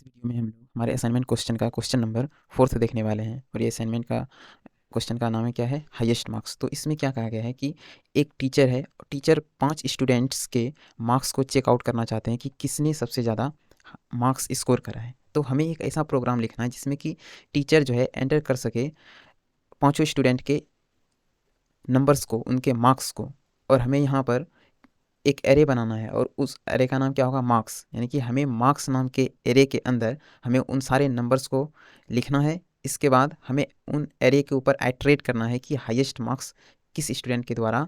इस वीडियो में हम लोग हमारे असाइनमेंट क्वेश्चन का क्वेश्चन नंबर 4 देखने वाले हैं और ये असाइनमेंट का क्वेश्चन का नाम है क्या है हाईएस्ट मार्क्स। तो इसमें क्या कहा गया है कि एक टीचर है, टीचर 5 स्टूडेंट्स के मार्क्स को चेकआउट करना चाहते हैं कि किसने सबसे ज़्यादा मार्क्स स्कोर करा है। तो हमें एक ऐसा प्रोग्राम लिखना है जिसमें कि टीचर जो है एंटर कर सके पाँचों स्टूडेंट के नंबर्स को, उनके मार्क्स को, और हमें यहाँ पर एक एरे बनाना है और उस एरे का नाम क्या होगा मार्क्स। यानी कि हमें मार्क्स नाम के एरे के अंदर हमें उन सारे नंबर्स को लिखना है। इसके बाद हमें उन एरे के ऊपर आइट्रेट करना है कि हाईएस्ट मार्क्स किस स्टूडेंट के द्वारा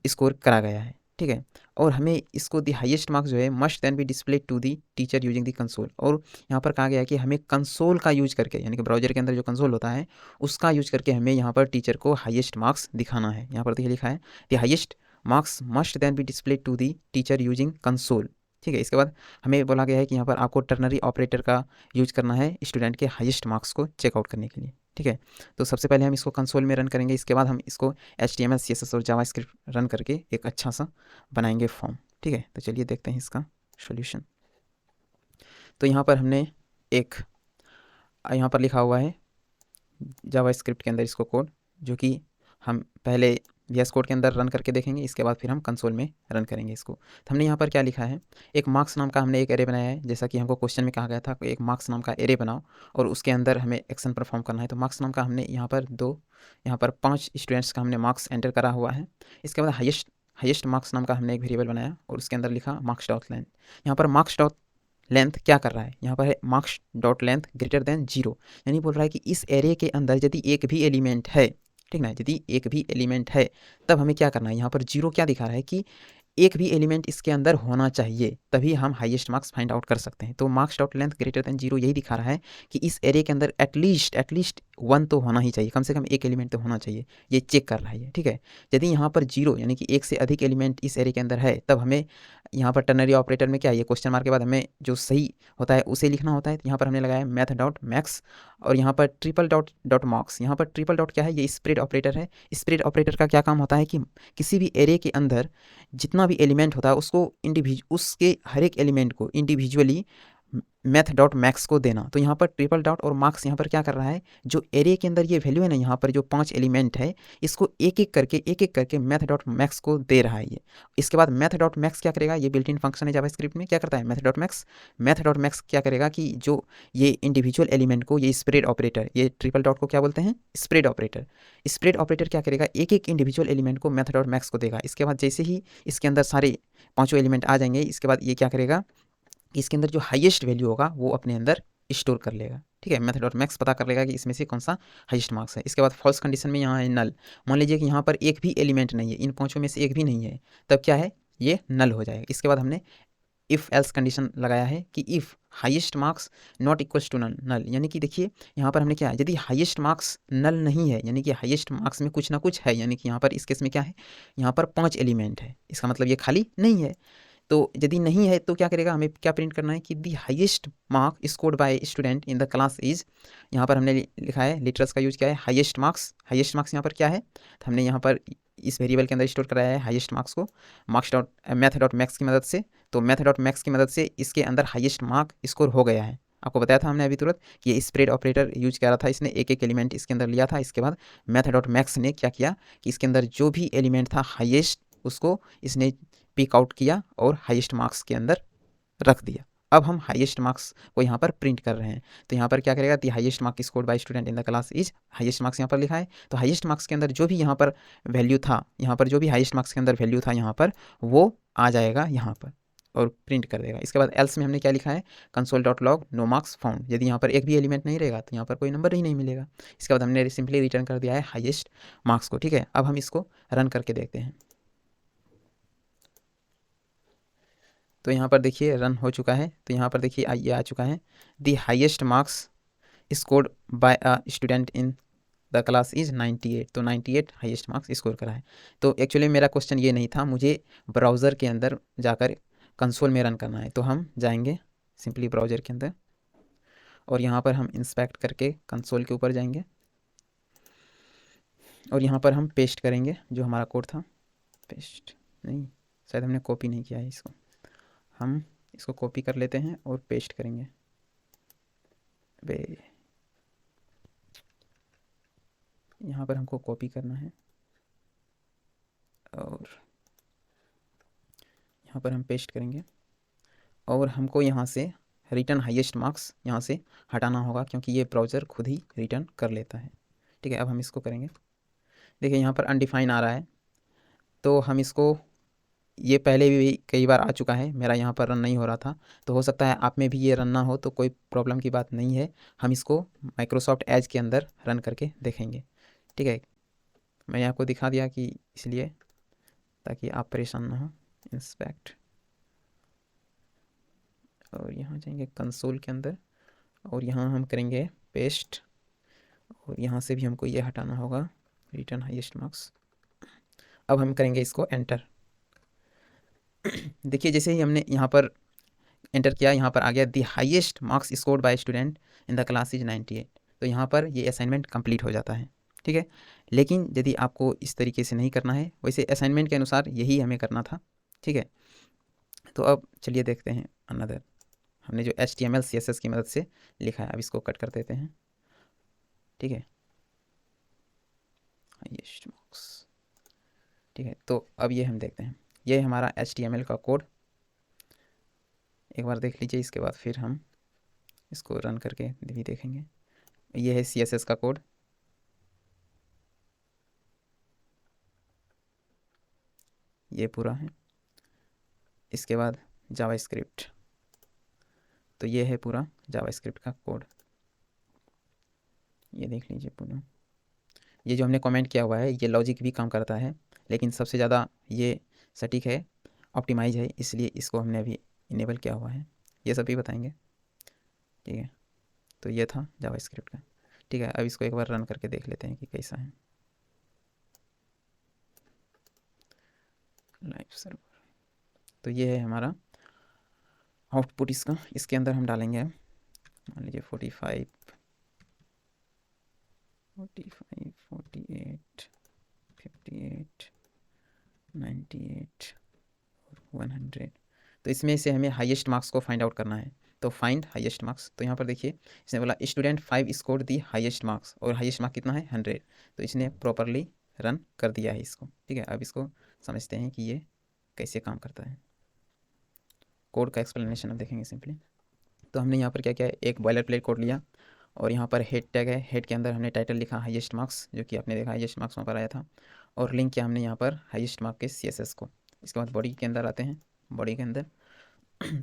स्कोर करा गया है, ठीक है। और हमें इसको दी हाईएस्ट मार्क्स जो है must then be display to the teacher using the console. और यहाँ पर कहा गया है कि हमें कंसोल का यूज करके, यानी कि ब्राउजर के अंदर जो कंसोल होता है उसका यूज करके हमें यहाँ पर टीचर को हाईएस्ट मार्क्स दिखाना है। यहाँ पर देखिए लिखा है the highest marks must then be display to the teacher using console, ठीक है। इसके बाद हमें बोला गया है कि यहाँ पर आपको टर्नरी ऑपरेटर का यूज करना है स्टूडेंट के हाईएस्ट मार्क्स को चेकआउट करने के लिए, ठीक है। तो सबसे पहले हम इसको कंसोल में रन करेंगे, इसके बाद हम इसको HTML CSS और जावास्क्रिप्ट रन करके एक अच्छा सा बनाएंगे फॉर्म, ठीक है। तो चलिए देखते हैं इसका सॉल्यूशन। तो यहाँ पर हमने एक यहाँ पर लिखा हुआ है जावास्क्रिप्ट के अंदर इसको कोड, जो कि हम पहले VS कोड के अंदर रन करके देखेंगे, इसके बाद फिर हम कंसोल में रन करेंगे इसको। तो हमने यहाँ पर क्या लिखा है, एक मार्क्स नाम का हमने एक एरे बनाया है, जैसा कि हमको क्वेश्चन में कहा गया था एक मार्क्स नाम का एरे बनाओ और उसके अंदर हमें एक्शन परफॉर्म करना है। तो मार्क्स नाम का हमने यहाँ पर 5 स्टूडेंट्स का हमने मार्क्स एंटर करा हुआ है। इसके बाद हाईएस्ट मार्क्स नाम का हमने एक वेरिएबल बनाया और उसके अंदर लिखा मार्क्स डॉट लेंथ। यहाँ पर मार्क्स डॉट लेंथ क्या कर रहा है, यहाँ पर है marks dot length greater than 0, यानी बोल रहा है कि इस एरे के अंदर यदि एक भी एलिमेंट है, ठीक ना, यदि एक भी एलिमेंट है तब हमें क्या करना है। यहाँ पर 0 क्या दिखा रहा है कि एक भी एलिमेंट इसके अंदर होना चाहिए, तभी हम हाईएस्ट मार्क्स फाइंड आउट कर सकते हैं। तो marks dot length greater than 0 यही दिखा रहा है कि इस एरे के अंदर एटलीस्ट 1 तो होना ही चाहिए, कम से कम एक एलिमेंट तो होना चाहिए, ये चेक कर रहा है ये, ठीक है। यदि यहाँ पर 0 यानी कि एक से अधिक एलिमेंट इस एरे के अंदर है, तब हमें यहाँ पर टर्नरी ऑपरेटर में क्या है, ये क्वेश्चन मार्क के बाद हमें जो सही होता है उसे लिखना होता है। यहाँ पर हमने लगाया मैथ डॉट मैक्स और यहाँ पर ट्रिपल डॉट डॉट मार्क्स। यहाँ पर ट्रिपल डॉट क्या है, ये स्प्रेड ऑपरेटर है। स्प्रेड ऑपरेटर का क्या काम होता है कि किसी भी एरे के अंदर जितना भी एलिमेंट होता है उसके हर एक एलिमेंट को इंडिविजुअली मैथ डॉट मैक्स को देना। तो यहाँ पर ट्रिपल डॉट और मार्क्स यहाँ पर क्या कर रहा है, जो एरे के अंदर ये वैल्यू है ना, यहाँ पर जो 5 एलिमेंट है इसको एक एक करके मैथ डॉट मैक्स को दे रहा है ये। इसके बाद मैथ डॉट मैक्स क्या करेगा, ये बिल्ट इन फंक्शन है जावास्क्रिप्ट में, क्या करता है मैथ डॉट मैक्स क्या करेगा कि जो ये इंडिविजुअल एलिमेंट को, ये स्प्रेड ऑपरेटर, ये ट्रिपल डॉट को क्या बोलते हैं, स्प्रेड ऑपरेटर क्या करेगा, एक एक इंडिविजुअल एलिमेंट को मैथ डॉट मैक्स को देगा। इसके बाद जैसे ही इसके अंदर सारे पाँचों एलिमेंट आ जाएंगे, इसके बाद ये क्या करेगा, इसके अंदर जो हाईएस्ट वैल्यू होगा वो अपने अंदर स्टोर कर लेगा, ठीक है। मेथड डॉट मैक्स पता कर लेगा कि इसमें से कौन सा हाईएस्ट मार्क्स है। इसके बाद फॉल्स कंडीशन में यहाँ है नल। मान लीजिए कि यहाँ पर एक भी एलिमेंट नहीं है, इन पाँचों में से एक भी नहीं है, तब क्या है, ये नल हो जाएगा। इसके बाद हमने इफ़ एल्स कंडीशन लगाया है कि if highest marks not equals to null, यानी कि देखिए यहाँ पर हमने क्या है, यदि हाईएस्ट मार्क्स नल नहीं है, यानी कि हाईएस्ट मार्क्स में कुछ ना कुछ है, यानी कि यहाँ पर इस केस में क्या है, यहाँ पर 5 एलिमेंट है, इसका मतलब ये खाली नहीं है। तो यदि नहीं है तो क्या करेगा, हमें क्या प्रिंट करना है कि the highest mark scored by student in the class is, यहाँ पर हमने लिखा है लिटरल्स का यूज किया है हाईएस्ट मार्क्स यहाँ पर क्या है, तो हमने यहाँ पर इस वेरिएबल के अंदर स्टोर कराया है हाईएस्ट मार्क्स को marks dot math dot max की मदद से। तो मैथ डॉट मैक्स की मदद से इसके अंदर हाईएस्ट मार्क स्कोर हो गया है। आपको बताया था हमने अभी तुरंत कि ये स्प्रेड ऑपरेटर यूज किया रहा था, इसने एक एक एलिमेंट इसके अंदर लिया था। इसके बाद मैथ डॉट मैक्स ने क्या किया कि इसके अंदर जो भी एलिमेंट था हाईएस्ट उसको इसने पिक आउट किया और हाईएस्ट मार्क्स के अंदर रख दिया। अब हम हाईएस्ट मार्क्स को यहाँ पर प्रिंट कर रहे हैं, तो यहाँ पर क्या करेगा, the highest mark scored by student in the class is, highest marks यहाँ पर लिखा है, तो हाईएस्ट मार्क्स के अंदर जो भी यहाँ पर वैल्यू था, यहाँ पर जो भी हाईएस्ट मार्क्स के अंदर वैल्यू था यहाँ पर वो आ जाएगा यहाँ पर और प्रिंट कर देगा। इसके बाद एल्स में हमने क्या लिखा है, console dot log no marks found, यदि यहाँ पर एक भी एलिमेंट नहीं रहेगा तो यहाँ पर कोई नंबर ही नहीं मिलेगा। इसके बाद हमने सिंपली रिटर्न कर दिया है हाईएस्ट मार्क्स को, ठीक है। अब हम इसको रन करके देखते हैं। तो यहाँ पर देखिए रन हो चुका है, तो यहाँ पर देखिए ये आ चुका है, the highest marks scored by a student in the class is 98। तो 98 हाईएस्ट मार्क्स स्कोर करा है। तो एक्चुअली मेरा क्वेश्चन ये नहीं था, मुझे ब्राउज़र के अंदर जाकर कंसोल में रन करना है। तो हम जाएंगे सिंपली ब्राउज़र के अंदर और यहाँ पर हम इंस्पेक्ट करके कंसोल के ऊपर जाएंगे और यहाँ पर हम पेस्ट करेंगे जो हमारा कोड था। पेस्ट नहीं, शायद हमने कॉपी नहीं किया है इसको, हम इसको कॉपी कर लेते हैं और पेस्ट करेंगे। वे यहाँ पर हमको कॉपी करना है और यहाँ पर हम पेस्ट करेंगे और हमको यहाँ से रिटर्न हाईएस्ट मार्क्स यहाँ से हटाना होगा क्योंकि ये ब्राउज़र खुद ही रिटर्न कर लेता है। ठीक है, अब हम इसको करेंगे। देखिए यहाँ पर अनडिफाइन आ रहा है, तो हम इसको, ये पहले भी कई बार आ चुका है, मेरा यहाँ पर रन नहीं हो रहा था, तो हो सकता है आप में भी ये रन ना हो, तो कोई प्रॉब्लम की बात नहीं है। हम इसको माइक्रोसॉफ्ट एज के अंदर रन करके देखेंगे। ठीक है, मैंने आपको दिखा दिया कि इसलिए, ताकि आप परेशान ना हो। इंस्पेक्ट और यहाँ जाएंगे कंसोल के अंदर और यहाँ हम करेंगे पेस्ट और यहाँ से भी हमको ये हटाना होगा, रिटर्न हाईएस्ट मार्क्स। अब हम करेंगे इसको एंटर। देखिए जैसे ही हमने यहाँ पर एंटर किया, यहाँ पर आ गया the highest marks scored by student in the class is 98। तो यहाँ पर ये असाइनमेंट कंप्लीट हो जाता है। ठीक है, लेकिन यदि आपको इस तरीके से नहीं करना है, वैसे असाइनमेंट के अनुसार यही हमें करना था। ठीक है, तो अब चलिए देखते हैं अनदर, हमने जो HTML CSS की मदद से लिखा है, अब इसको कट कर देते हैं। ठीक है, हाईएस्ट मार्क्स। ठीक है, तो अब ये हम देखते हैं, ये हमारा HTML का कोड। एक बार देख लीजिए, इसके बाद फिर हम इसको रन करके भी देखेंगे। ये है CSS का कोड। ये पूरा है। इसके बाद जावास्क्रिप्ट, तो ये है पूरा जावास्क्रिप्ट का कोड। ये देख लीजिए पूरा। ये जो हमने कमेंट किया हुआ है, ये लॉजिक भी काम करता है, लेकिन सबसे ज़्यादा ये सटीक है, ऑप्टिमाइज है, इसलिए इसको हमने अभी इनेबल किया हुआ है। ये सब भी बताएंगे। ठीक है, तो ये था जावास्क्रिप्ट का। ठीक है, अब इसको एक बार रन करके देख लेते हैं कि कैसा है। लाइव सर्वर, तो ये है हमारा आउटपुट इसका। इसके अंदर हम डालेंगे, मान लीजिए 45, 48, 58, 98 और 100। तो इसमें से हमें हाईएस्ट मार्क्स को फाइंड आउट करना है। तो फाइंड हाईएस्ट मार्क्स, तो यहाँ पर देखिए इसने बोला student 5 score the highest marks, और हाईएस्ट मार्क कितना है 100। तो इसने प्रॉपरली रन कर दिया है इसको। ठीक है, अब इसको समझते हैं कि ये कैसे काम करता है। कोड का एक्सप्लेनेशन अब देखेंगे सिंपली। तो हमने यहाँ पर क्या किया है, एक बॉयलर प्लेट कोड लिया और यहाँ पर हेड टैग है, हेड के अंदर हमने टाइटल लिखा हाईएस्ट मार्क्स, जो कि आपने देखा हाईएस्ट मार्क्स वहाँ पर आया था, और लिंक किया हमने यहाँ पर हाईएस्ट मार्क के CSS को। इसके बाद बॉडी के अंदर आते हैं, बॉडी के अंदर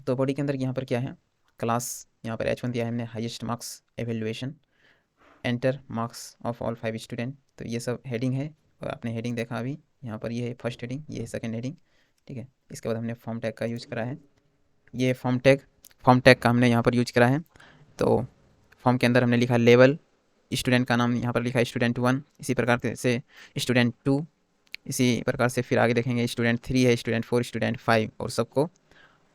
तो बॉडी के अंदर यहाँ पर क्या है, क्लास यहाँ पर H1 दिया है हमने, highest marks evaluation, enter marks of all 5 student. तो ये सब हेडिंग है, और आपने हेडिंग देखा अभी, यहाँ पर ये है फर्स्ट हेडिंग, ये है सेकेंड हेडिंग। ठीक है, इसके बाद हमने फॉर्म टैग का यूज करा है, ये फॉर्म टैग का हमने यहाँ पर यूज करा है। तो फॉर्म के अंदर हमने लिखा लेवल, स्टूडेंट का नाम यहाँ पर लिखा है स्टूडेंट 1, इसी प्रकार से स्टूडेंट 2, इसी प्रकार से फिर आगे देखेंगे स्टूडेंट 3 है, स्टूडेंट 4, स्टूडेंट 5, और सबको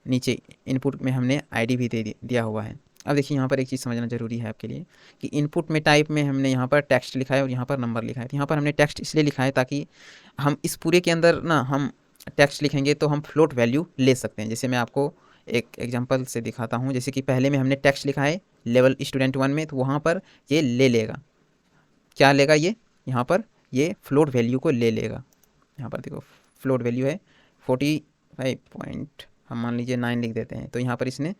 नीचे इनपुट में हमने ID भी दिया हुआ है। अब देखिए यहाँ पर एक चीज़ समझना ज़रूरी है आपके लिए कि इनपुट में टाइप में हमने यहाँ पर टेक्स्ट लिखा है और यहाँ पर नंबर लिखा है। तो यहाँ पर हमने टेक्स्ट इसलिए लिखा है ताकि हम इस पूरे के अंदर ना, हम टेक्स्ट लिखेंगे तो हम फ्लोट वैल्यू ले सकते हैं। जैसे मैं आपको एक एग्जांपल से दिखाता हूँ, जैसे कि पहले में हमने टेक्स्ट लिखा है लेवल स्टूडेंट 1 में, तो वहाँ पर ये ले लेगा, क्या लेगा ये, यहाँ पर ये फ्लोट वैल्यू को ले लेगा। यहाँ पर देखो फ्लोट वैल्यू है 45 पॉइंट, हम मान लीजिए 9 लिख देते हैं, तो यहाँ पर इसने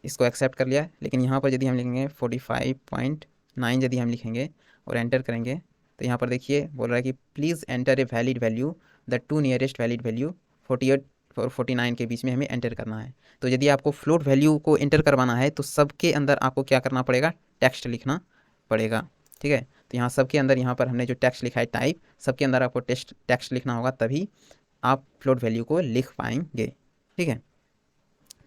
इसको एक्सेप्ट कर लिया। लेकिन यहाँ पर यदि हम लिखेंगे 45.9 यदि हम लिखेंगे और एंटर करेंगे, तो यहाँ पर देखिए बोल रहा है कि please enter a valid value, the 2 nearest valid value 48 और 49 के बीच में हमें एंटर करना है। तो यदि आपको फ्लोट वैल्यू को एंटर करवाना है तो सबके अंदर आपको क्या करना पड़ेगा, टेक्स्ट लिखना पड़ेगा। ठीक है, तो यहाँ सबके अंदर, यहाँ पर हमने जो टेक्स्ट लिखा है टाइप, सबके अंदर आपको टेक्स्ट लिखना होगा, तभी आप फ्लोट वैल्यू को लिख पाएंगे। ठीक है,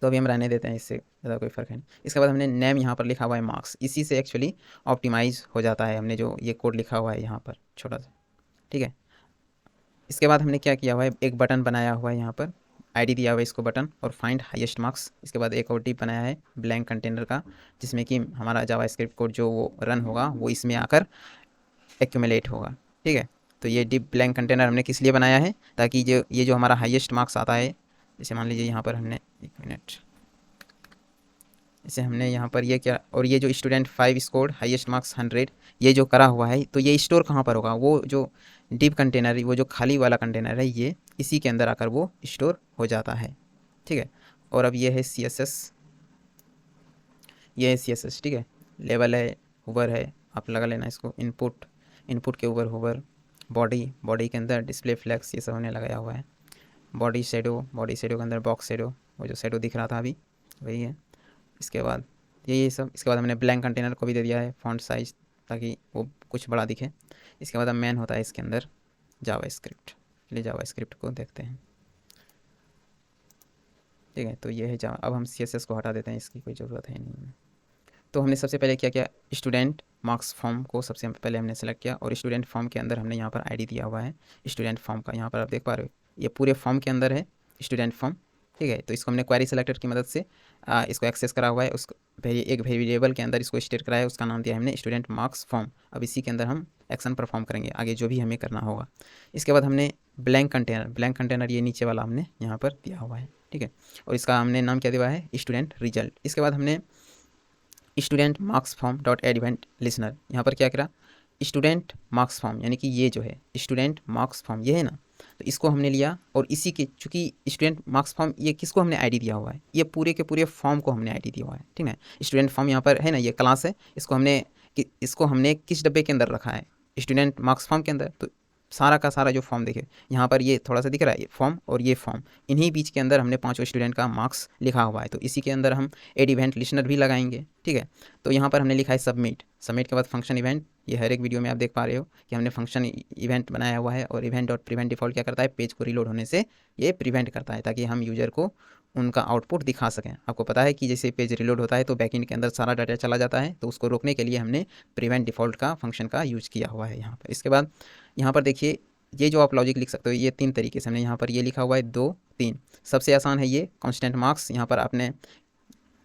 तो अभी हम रहने देते हैं, इससे ज़्यादा कोई फ़र्क है नहीं। इसके बाद हमने नेम यहाँ पर लिखा हुआ है मार्क्स, इसी से एक्चुअली ऑप्टिमाइज़ हो जाता है हमने जो ये कोड लिखा हुआ है यहाँ पर छोटा सा। ठीक है, इसके बाद हमने क्या किया हुआ है, एक बटन बनाया हुआ है, यहाँ पर ID दिया हुआ है इसको बटन, और फाइंड हाईएस्ट मार्क्स। इसके बाद एक और डिप बनाया है ब्लैंक कंटेनर का, जिसमें कि हमारा जावास्क्रिप्ट कोड जो वो रन होगा वो इसमें आकर एक्यूमुलेट होगा। ठीक है, तो ये डिप ब्लैंक कंटेनर हमने किस लिए बनाया है, ताकि जो ये जो हमारा हाईएस्ट मार्क्स आता है, जैसे मान लीजिए यहाँ पर हमने, एक मिनट, जैसे हमने यहाँ पर ये क्या, और ये जो स्टूडेंट 5 स्कोर्ड हाईएस्ट मार्क्स 100, ये जो करा हुआ है, तो ये स्टोर कहाँ पर होगा, वो जो डीप कंटेनर, वो जो खाली वाला कंटेनर है, ये इसी के अंदर आकर वो स्टोर हो जाता है। ठीक है, और अब ये है CSS, ये है CSS। ठीक है, लेवल है, होवर है, आप लगा लेना इसको। इनपुट, इनपुट के ऊपर होवर, बॉडी, बॉडी के अंदर डिस्प्ले फ्लैक्स, ये सब हमने लगाया हुआ है। बॉडी शेडो, बॉडी शेडो के अंदर बॉक्स शेडो, वो जो शेडो दिख रहा था अभी वही है। इसके बाद ये सब, इसके बाद हमने ब्लैंक कंटेनर को भी दे दिया है फॉन्ट साइज, ताकि वो कुछ बड़ा दिखे। इसके बाद अब मेन होता है इसके अंदर जावा स्क्रिप्ट। चलिए जावा स्क्रिप्ट को देखते हैं। ठीक है, तो ये है जावा। अब हम CSS को हटा देते हैं, इसकी कोई ज़रूरत है नहीं। तो हमने सबसे पहले क्या किया, स्टूडेंट मार्क्स फॉर्म को सबसे पहले हमने सेलेक्ट किया, और स्टूडेंट फॉर्म के अंदर हमने यहाँ पर ID दिया हुआ है स्टूडेंट फॉर्म का। यहाँ पर आप देख पा रहे हो, ये पूरे फॉर्म के अंदर है स्टूडेंट फॉर्म। ठीक है, तो इसको हमने क्वेरी सेलेक्टर की मदद से इसको एक्सेस करा हुआ है। उसको एक वेरिएबल के अंदर इसको स्टेट कराया है, उसका नाम दिया है हमने स्टूडेंट मार्क्स फॉर्म। अब इसी के अंदर हम एक्शन परफॉर्म करेंगे आगे जो भी हमें करना होगा। इसके बाद हमने ब्लैंक कंटेनर, ब्लैंक कंटेनर ये नीचे वाला हमने यहाँ पर दिया हुआ है। ठीक है, और इसका हमने नाम क्या दिया है, स्टूडेंट रिजल्ट। इसके बाद हमने student marks form dot add event listener, यहाँ पर क्या करा, स्टूडेंट मार्क्स फॉर्म, यानी कि ये जो है स्टूडेंट मार्क्स फॉर्म, ये है ना, तो इसको हमने लिया, और इसी के चूँकि स्टूडेंट मार्क्स फॉर्म, ये किसको हमने ID दिया हुआ है, ये पूरे के पूरे फॉर्म को हमने ID दिया हुआ है। ठीक है, स्टूडेंट फॉर्म यहाँ पर है ना, ये क्लास है, इसको हमने किस डब्बे के अंदर रखा है, स्टूडेंट मार्क्स फॉर्म के अंदर। तो सारा का सारा जो फॉर्म देखिए यहाँ पर ये थोड़ा सा दिख रहा है, ये फॉर्म और ये फॉर्म, इन्हीं बीच के अंदर हमने पांचों स्टूडेंट का मार्क्स लिखा हुआ है। तो इसी के अंदर हम एड इवेंट लिसनर भी लगाएंगे। ठीक है, तो यहाँ पर हमने लिखा है सबमिट, सबमिट के बाद फंक्शन इवेंट। ये हर एक वीडियो में आप देख पा रहे हो कि हमने फंक्शन इवेंट बनाया हुआ है, और इवेंट डॉट प्रिवेंट डिफॉल्ट क्या करता है, पेज को रीलोड होने से ये प्रिवेंट करता है, ताकि हम यूजर को उनका आउटपुट दिखा सकें। आपको पता है कि जैसे पेज रिलोड होता है तो बैकएंड के अंदर सारा डाटा चला जाता है, तो उसको रोकने के लिए हमने प्रिवेंट डिफॉल्ट का फंक्शन का यूज किया हुआ है यहाँ पर। इसके बाद यहाँ पर देखिए, ये जो आप लॉजिक लिख सकते हो, ये 3 तरीके से हमने यहाँ पर ये लिखा हुआ है, 2 3। सबसे आसान है ये कांस्टेंट मार्क्स। यहाँ पर आपने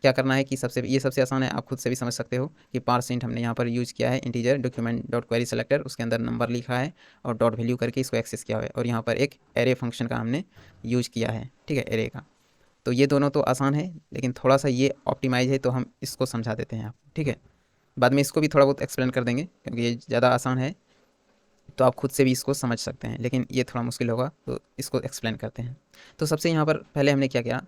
क्या करना है कि सबसे आसान है, आप खुद से भी समझ सकते हो कि %, हमने यहाँ पर यूज़ किया है integer document dot query selector, उसके अंदर नंबर लिखा है और डॉट वैल्यू करके इसको एक्सेस किया हुआ है, और यहाँ पर एक एरे फंक्शन का हमने यूज किया है। ठीक है, एरे का। तो ये दोनों तो आसान है, लेकिन थोड़ा सा ये ऑप्टिमाइज है, तो हम इसको समझा देते हैं आपको। ठीक है, बाद में इसको भी थोड़ा बहुत एक्सप्लेन कर देंगे, क्योंकि ये ज़्यादा आसान है, तो आप खुद से भी इसको समझ सकते हैं, लेकिन ये थोड़ा मुश्किल होगा, तो इसको एक्सप्लेन करते हैं। तो सबसे यहाँ पर पहले हमने क्या किया,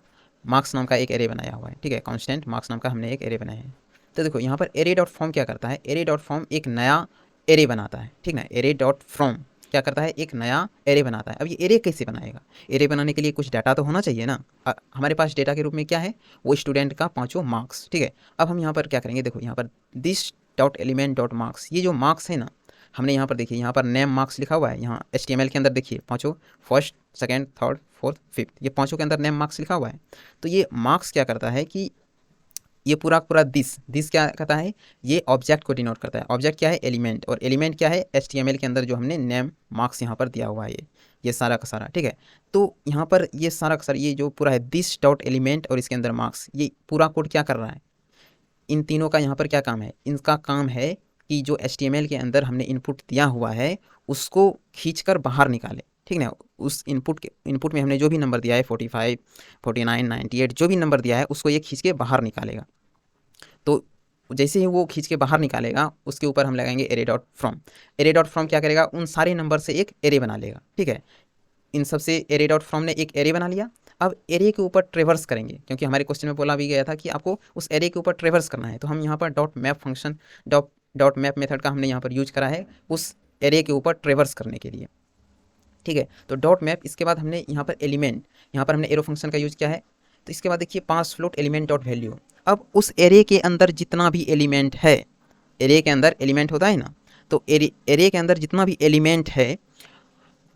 मार्क्स नाम का एक एरे बनाया हुआ है। ठीक है, कांस्टेंट मार्क्स नाम का हमने एक एरे बनाया है। तो देखो यहाँ पर एरे डॉट फॉर्म क्या करता है, एरे डॉट फॉर्म एक नया एरे बनाता है। ठीक ना, एरे डॉट फ्रॉम क्या करता है, एक नया एरे बनाता है। अब ये एरे कैसे बनाएगा, एरे बनाने के लिए कुछ डाटा तो होना चाहिए ना। हमारे पास डेटा के रूप में क्या है, वो स्टूडेंट का 5 मार्क्स। ठीक है, अब हम यहाँ पर क्या करेंगे, देखो यहाँ पर this dot element dot marks, ये जो मार्क्स है ना, हमने यहाँ पर देखिए, यहाँ पर नेम मार्क्स लिखा हुआ है। यहाँ HTML के अंदर देखिए 5 first, second, third, fourth, fifth, ये 5 के अंदर नेम मार्क्स लिखा हुआ है। तो ये मार्क्स क्या करता है कि ये पूरा दिस क्या करता है, ये ऑब्जेक्ट को डिनोट करता है। ऑब्जेक्ट क्या है, एलिमेंट, और एलिमेंट क्या है, HTML के अंदर जो हमने नेम मार्क्स यहाँ पर दिया हुआ है, ये सारा का सारा। ठीक है, तो यहाँ पर ये सारा का सारा, ये जो पूरा है दिस डॉट एलिमेंट और इसके अंदर मार्क्स, ये पूरा कोड क्या कर रहा है, इन तीनों का यहाँ पर क्या काम है, इनका काम है कि जो HTML के अंदर हमने इनपुट दिया हुआ है उसको खींचकर बाहर निकाले। ठीक ना, उस इनपुट में हमने जो भी नंबर दिया है 45, 49, 98, जो भी नंबर दिया है उसको ये खींच के बाहर निकालेगा। तो जैसे ही वो खींच के बाहर निकालेगा, उसके ऊपर हम लगाएंगे array dot from. Array dot from क्या करेगा, उन सारे नंबर से एक एरे बना लेगा। ठीक है, इन सबसे एरे डॉट फ्रॉम ने एक एरे बना लिया। अब एरे के ऊपर ट्रेवर्स करेंगे, क्योंकि हमारे क्वेश्चन में बोला भी गया था कि आपको उस एरे के ऊपर ट्रेवर्स करना है। तो हम यहाँ पर dot map function, dot map method का हमने यहाँ पर यूज करा है उस एरे के ऊपर ट्रेवर्स करने के लिए। ठीक है, तो डॉट मैप, इसके बाद हमने यहाँ पर एलिमेंट, यहाँ पर हमने एरो फंक्शन का यूज किया है। तो इसके बाद देखिए पास फ्लोट एलिमेंट डॉट वैल्यू। अब उस एरे के अंदर जितना भी एलिमेंट है, एरे के अंदर एलिमेंट होता है ना, तो एरे के अंदर जितना भी एलिमेंट है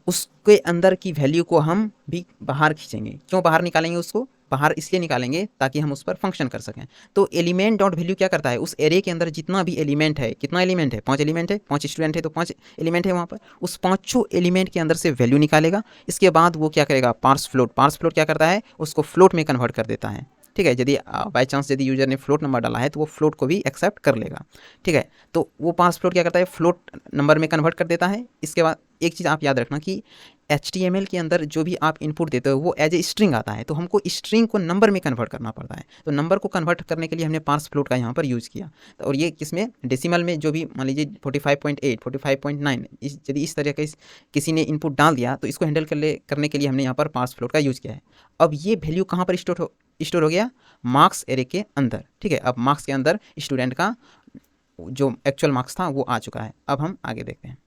उसके अंदर की वैल्यू को हम भी बाहर खींचेंगे। क्यों बाहर निकालेंगे, उसको बाहर इसलिए निकालेंगे ताकि हम उस पर फंक्शन कर सकें। तो एलिमेंट डॉट वैल्यू क्या करता है, उस एरे के अंदर जितना भी एलिमेंट है, कितना एलिमेंट है, 5 एलिमेंट है, 5 स्टूडेंट है तो 5 एलिमेंट है वहाँ पर, उस 5 एलिमेंट के अंदर से वैल्यू निकालेगा। इसके बाद वो क्या करेगा, पार्स फ्लोट क्या करता है, उसको फ्लोट में कन्वर्ट कर देता है। ठीक है, यदि बाई चांस यदि यूजर ने फ्लोट नंबर डाला है तो वो फ्लोट को भी एक्सेप्ट कर लेगा। ठीक है, तो वो पार्स फ्लोट क्या करता है, फ्लोट नंबर में कन्वर्ट कर देता है। इसके बाद एक चीज़ आप याद रखना कि HTML के अंदर जो भी आप इनपुट देते हो वो एज ए स्ट्रिंग आता है, तो हमको स्ट्रिंग को नंबर में कन्वर्ट करना पड़ता है। तो नंबर को कन्वर्ट करने के लिए हमने पार्स फ्लोट का यहाँ पर यूज़ किया। तो और ये किसमें, डेसिमल में, जो भी मान लीजिए 45.8, 45.9, यदि इस तरह के किसी ने इनपुट डाल दिया तो इसको हैंडल करने के लिए हमने यहाँ पर पार्स फ्लोट का यूज़ किया है। अब ये वैल्यू कहाँ पर स्टोर हो गया, मार्क्स एरे के अंदर। ठीक है, अब मार्क्स के अंदर स्टूडेंट का जो एक्चुअल मार्क्स था वो आ चुका है। अब हम आगे देखते हैं।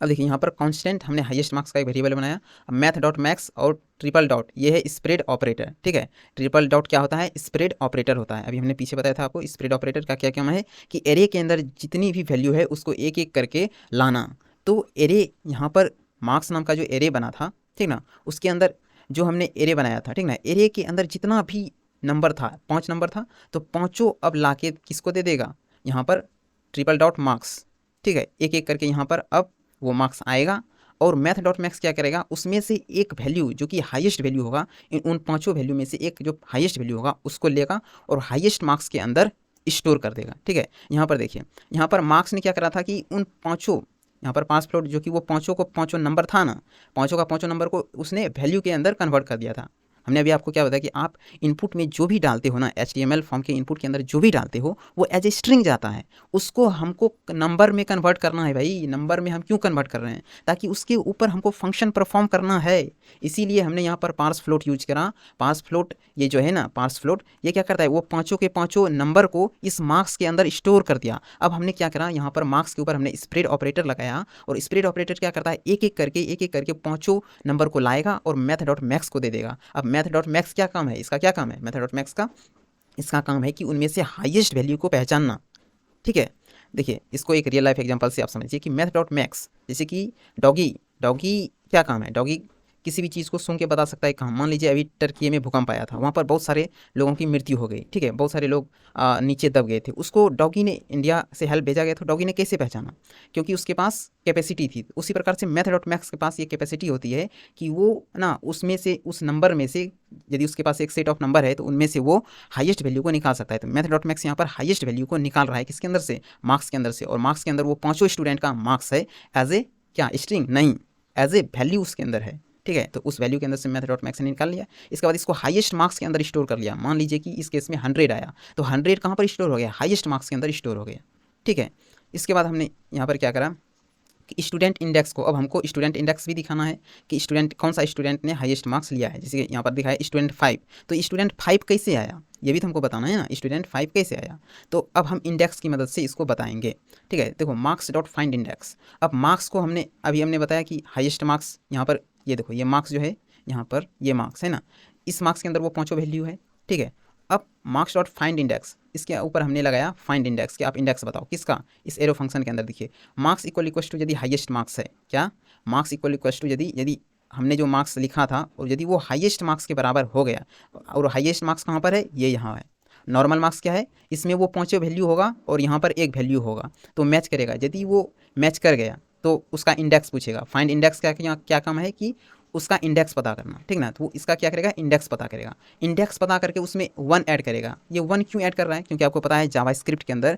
अब देखिए यहाँ पर कांस्टेंट हमने हाईएस्ट मार्क्स का एक वेरिएबल बनाया। अब मैथ डॉट मैक्स और ट्रिपल डॉट ये है स्प्रेड ऑपरेटर। ठीक है, ट्रिपल डॉट क्या होता है, स्प्रेड ऑपरेटर होता है। अभी हमने पीछे बताया था आपको स्प्रेड ऑपरेटर का क्या काम है कि एरे के अंदर जितनी भी वैल्यू है उसको एक एक करके लाना। तो एरे यहाँ पर मार्क्स नाम का जो एरे बना था, ठीक ना, उसके अंदर जो हमने एरे बनाया था, ठीक ना, एरे के अंदर जितना भी नंबर था, 5 नंबर था, तो पाँचों अब लाके किसको दे देगा, यहाँ पर ट्रिपल डॉट मार्क्स। ठीक है, एक एक करके यहाँ पर अब वो मार्क्स आएगा और मैथ डॉट मैक्स क्या करेगा, उसमें से एक वैल्यू जो कि हाईएस्ट वैल्यू होगा, उन पांचों वैल्यू में से एक जो हाईएस्ट वैल्यू होगा उसको लेगा और हाईएस्ट मार्क्स के अंदर स्टोर कर देगा। ठीक है, यहाँ पर देखिए, यहाँ पर मार्क्स ने क्या करा था कि उन पांचों, यहाँ पर 5 फ्लोट जो कि वो पाँचों नंबर था ना, पाँचों का पाँचों नंबर को उसने वैल्यू के अंदर कन्वर्ट कर दिया था। हमने अभी आपको क्या बताया कि आप इनपुट में जो भी डालते हो ना, HTML फॉर्म के इनपुट के अंदर जो भी डालते हो वो एज ए स्ट्रिंग जाता है, उसको हमको नंबर में कन्वर्ट करना है। भाई नंबर में हम क्यों कन्वर्ट कर रहे हैं, ताकि उसके ऊपर हमको फंक्शन परफॉर्म करना है, इसीलिए हमने यहाँ पर पार्स फ्लोट यूज करा। पार्स फ्लोट ये जो है ना, पार्स फ्लोट ये क्या करता है, वो पाँचों के पाँचों नंबर को इस मार्क्स के अंदर स्टोर कर दिया। अब हमने क्या करा, यहाँ पर मार्क्स के ऊपर हमने स्प्रेड ऑपरेटर लगाया और स्प्रेड ऑपरेटर क्या करता है, एक एक करके पाँचों नंबर को लाएगा और मैथ डॉट मैक्स को दे देगा। अब मैथ डॉट मैक्स क्या काम है, इसका क्या काम है, मैथ डॉट मैक्स का इसका काम है कि उनमें से हाईएस्ट वैल्यू को पहचानना। ठीक है, देखिए इसको एक रियल लाइफ एग्जांपल से आप समझिए कि मैथ डॉट मैक्स, जैसे कि डॉगी, डॉगी क्या काम है, डॉगी किसी भी चीज़ को सूंघ के बता सकता है कहाँ। मान लीजिए अभी टर्की में भूकंप आया था, वहाँ पर बहुत सारे लोगों की मृत्यु हो गई। ठीक है, बहुत सारे लोग नीचे दब गए थे, उसको डॉगी ने, इंडिया से हेल्प भेजा गया, तो डॉगी ने कैसे पहचाना, क्योंकि उसके पास कैपेसिटी थी। उसी प्रकार से मैथ डॉट मैक्स के पास ये कैपेसिटी होती है कि वो ना उसमें से, उस नंबर में से, यदि उसके पास एक सेट ऑफ नंबर है तो उनमें से वो हाईएस्ट वैल्यू को निकाल सकता है। तो मैथ डॉट मैक्स यहाँ पर हाईएस्ट वैल्यू को निकाल रहा है, किसके अंदर से, मार्क्स के अंदर से। और मार्क्स के अंदर वो पाँचों स्टूडेंट का मार्क्स है, एज ए क्या, स्ट्रिंग नहीं, एज ए वैल्यू उसके अंदर है। ठीक है, तो उस वैल्यू के अंदर से मैथ डॉट मैक्स ने निकाल लिया। इसके बाद इसको हाईएस्ट मार्क्स के अंदर स्टोर कर लिया। मान लीजिए कि इस केस में 100 आया, तो 100 कहाँ पर स्टोर हो गया, हाईएस्ट मार्क्स के अंदर स्टोर हो गया। ठीक है, इसके बाद हमने यहाँ पर क्या करा कि स्टूडेंट इंडेक्स को, अब हमको स्टूडेंट इंडेक्स भी दिखाना है कि स्टूडेंट कौन सा स्टूडेंट ने हाईएस्ट मार्क्स लिया है। जैसे कि यहाँ पर दिखाया स्टूडेंट 5, तो स्टूडेंट 5 कैसे आया, ये भी तो हमको बताना है ना, स्टूडेंट 5 कैसे आया। तो अब हम इंडेक्स की मदद से इसको बताएंगे। ठीक है, देखो मार्क्स डॉट फाइंड इंडेक्स। अब मार्क्स को हमने बताया कि हाईएस्ट मार्क्स, यहाँ पर ये देखो, ये मार्क्स जो है, यहाँ पर ये मार्क्स है ना, इस मार्क्स के अंदर वो पाँचों वैल्यू है। ठीक है, अब मार्क्स डॉट फाइंड इंडेक्स, इसके ऊपर हमने लगाया फाइंड इंडेक्स, कि आप इंडेक्स बताओ किसका, इस एरो फंक्शन के अंदर। देखिए मार्क्स इक्वल टू यदि हाईएस्ट मार्क्स है, क्या, मार्क्स इक्वल टू यदि हमने जो मार्क्स लिखा था और यदि वो हाईएस्ट मार्क्स के बराबर हो गया, और हाईएस्ट मार्क्स कहाँ पर है, ये यहाँ है। नॉर्मल मार्क्स क्या है, इसमें वो पाँचों वैल्यू होगा और यहाँ पर एक वैल्यू होगा, तो मैच करेगा। यदि वो मैच कर गया तो उसका इंडेक्स पूछेगा। फाइंड इंडेक्स क्या काम है कि उसका इंडेक्स पता करना। ठीक ना, तो वो इसका क्या करेगा, इंडेक्स पता करेगा। इंडेक्स पता करके उसमें 1 ऐड करेगा। ये 1 क्यों ऐड कर रहा है, क्योंकि आपको पता है जावास्क्रिप्ट के अंदर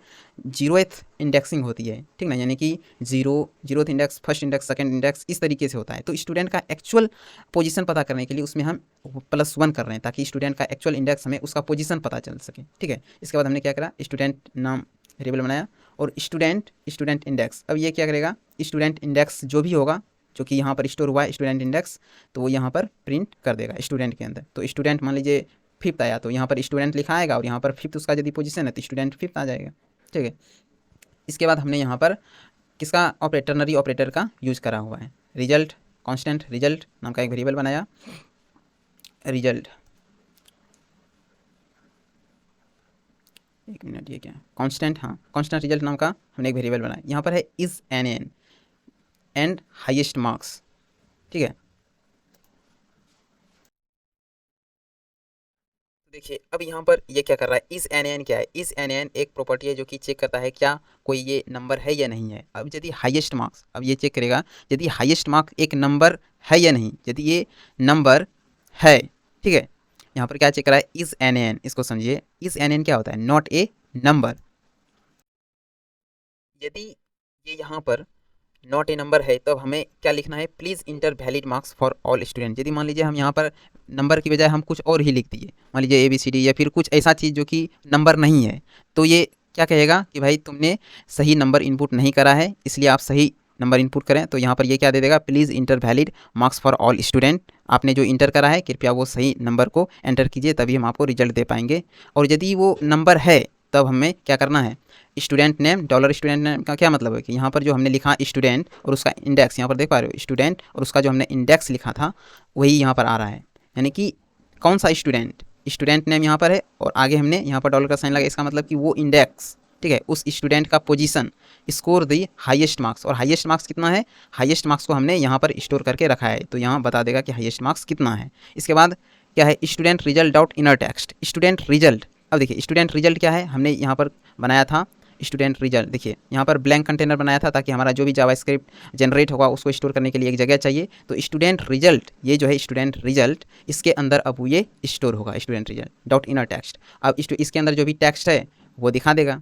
0th इंडेक्सिंग होती है। ठीक ना, यानी कि 0th index, first index, second index, इस तरीके से होता है। तो स्टूडेंट का एक्चुअल पोजीशन पता करने के लिए उसमें हम +1 कर रहे हैं, ताकि स्टूडेंट का एक्चुअल इंडेक्स हमें उसका पोजीशन पता चल सके। ठीक है, इसके बाद हमने क्या करा, स्टूडेंट नाम वेरिएबल बनाया और स्टूडेंट इंडेक्स। अब ये क्या करेगा, स्टूडेंट इंडेक्स जो भी होगा, जो कि यहाँ पर स्टोर हुआ है स्टूडेंट इंडेक्स, तो वो यहाँ पर प्रिंट कर देगा स्टूडेंट के अंदर। तो स्टूडेंट मान लीजिए 5th आया, तो यहाँ पर स्टूडेंट लिखा आएगा और यहाँ पर 5th उसका यदि पोजीशन है तो स्टूडेंट 5th आ जाएगा। ठीक है, इसके बाद हमने यहाँ पर किसका टर्नरी ऑपरेटर का यूज करा हुआ है, रिजल्ट, कांस्टेंट रिजल्ट नाम का एक वेरिएबल बनाया। रिजल्ट, एक मिनट, ये क्या, कांस्टेंट, हाँ कांस्टेंट रिजल्ट नाम का हमने एक वेरिएबल बनाया। यहाँ पर है is an an and highest marks. ठीक है, देखिए अब यहाँ पर ये क्या कर रहा है, इस एन एन क्या है, इस एन एन एक प्रॉपर्टी है जो कि चेक करता है क्या कोई ये नंबर है या नहीं है। अब यदि हाईएस्ट मार्क्स, अब ये चेक करेगा यदि हाईएस्ट मार्क एक नंबर है या नहीं। यदि ये नंबर है, ठीक है, यहाँ पर क्या चेक कर रहा है, इस एन एन, इसको समझिए, इस एन एन क्या होता है, नॉट ए नंबर। यदि ये यहाँ पर नॉट ए नंबर है तो हमें क्या लिखना है, please inter valid marks for all student. यदि मान लीजिए हम यहाँ पर नंबर की बजाय हम कुछ और ही लिख दिए, मान लीजिए ABCD या फिर कुछ ऐसा चीज़ जो कि नंबर नहीं है, तो ये क्या कहेगा कि भाई तुमने सही नंबर इनपुट नहीं करा है, इसलिए आप सही नंबर इनपुट करें। तो यहाँ पर ये क्या दे देगा, please inter valid marks for all student. आपने जो इंटर करा है कृपया वो सही नंबर को एंटर कीजिए, तभी हम आपको रिजल्ट दे पाएंगे। और यदि वो नंबर है तब हमें क्या करना है, student name, dollar student name का क्या मतलब है कि यहाँ पर जो हमने लिखा स्टूडेंट और उसका इंडेक्स, यहाँ पर देख पा रहे हो स्टूडेंट और उसका जो हमने इंडेक्स लिखा था वही यहाँ पर आ रहा है, यानी कि कौन सा स्टूडेंट, स्टूडेंट नेम यहाँ पर है और आगे हमने यहाँ पर डॉलर का साइन लगा, इसका मतलब कि वो इंडेक्स, ठीक है, उस स्टूडेंट का position, score the highest marks. और हाईएस्ट मार्क्स कितना है, हाईएस्ट मार्क्स को हमने यहाँ पर स्टोर करके रखा है, तो यहाँ बता देगा कि हाईएस्ट मार्क्स कितना है। इसके बाद क्या है, student result dot inner text, student result. अब देखिए स्टूडेंट रिजल्ट क्या है, हमने यहाँ पर बनाया था स्टूडेंट रिजल्ट, देखिए यहाँ पर ब्लैंक कंटेनर बनाया था ताकि हमारा जो भी जावास्क्रिप्ट जनरेट होगा उसको स्टोर करने के लिए एक जगह चाहिए। तो स्टूडेंट रिजल्ट, ये जो है स्टूडेंट रिजल्ट, इसके अंदर अब ये स्टोर होगा student result dot inner text. अब इसके अंदर जो भी टेक्स्ट है वो दिखा देगा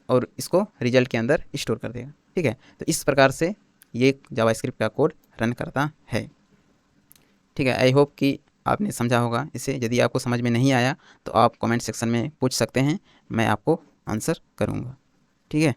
और इसको रिजल्ट के अंदर स्टोर कर देगा, ठीक है। तो इस प्रकार से ये जावास्क्रिप्ट का कोड रन करता है, ठीक है। आई होप कि आपने समझा होगा इसे। यदि आपको समझ में नहीं आया तो आप कमेंट सेक्शन में पूछ सकते हैं, मैं आपको आंसर करूँगा, ठीक है।